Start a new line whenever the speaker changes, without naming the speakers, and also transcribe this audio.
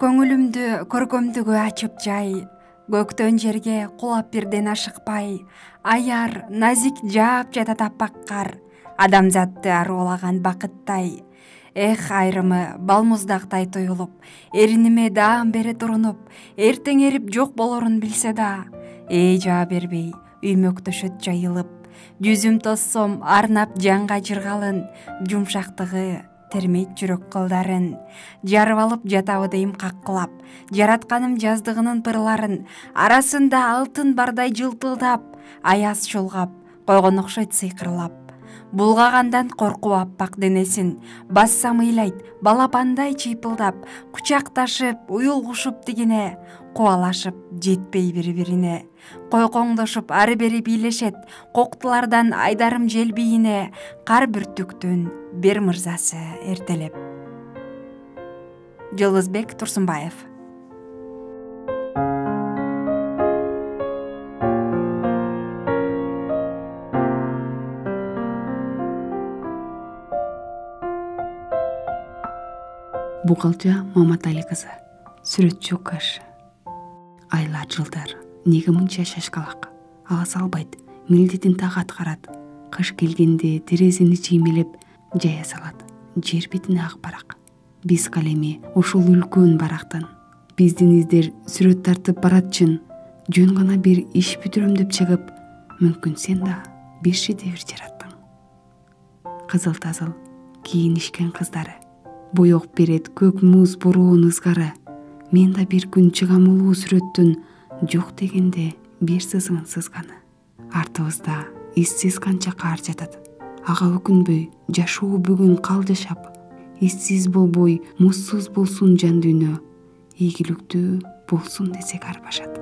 Көңүлүмдү көркөмдүгү ачып жай, көктөн жерге кулап бирден ашыкпай, аяр, назик жаап-жата таппак кар, адамзатты аруулаган бакыттай. Эх, айрымы балмуздактай туюлуп, эриниме даам бере турунуп, эртең эрип жок болорун билсе да, жаа бербей, үймөктөшөт жайылып, жүзүм тоссом арнап жанга жыргалын, жумшактыгы термейт жүрөк кылдарын. Жарып алып жатабы дейм каккылап, жаратканым жаздыгынын пырларын, арасында алтын бардай жылтылдап, аяз чулгап, койгон окшойт сыйкырлап. Булгагандан коркуп аппак денесин, бассам ыйлайт, балапандай чыйпылдап, кучакташып, уюлгушуп тигине, кубалашып жетпей бири-бирине. Койкоңдошуп ары-бери бийлешет, коктулардан айдарым жел бийине, кар бүртүктүн бир мырзасы эртелеп. Жылдызбек Турсунбаев.
Бугалча Маматали кызы, сүрөтчү кыш. Айлар жылдар, неге мынча шашкалак? Ага салбайт, милдетин так аткарат. Кыш келгенде терезени чиймелеп жая салат. Жер бетине ак барак. Биз калеми ушул үлкөн барактан. Биздин издер сүрөт тартып баратчын. Жөн гана бир иш бүтүрөм деп чыгып, мүмкүн сен да бир шедевр жараттың. Кызыл-тазыл кийинишкен кыздары. Боек берет көк муз буруун ызгары. Мен да бир күн чыгам улуу сүрөттүн, жок дегенде бир сызыгын сызганы. Артыбызда иссиз канча кар жатат. Ага өкүнбөй жашоо бүгүн кал жашап, иссиз болбой музсуз болсун жан дүйнө, ийгиликтүү болсун десек арбашат.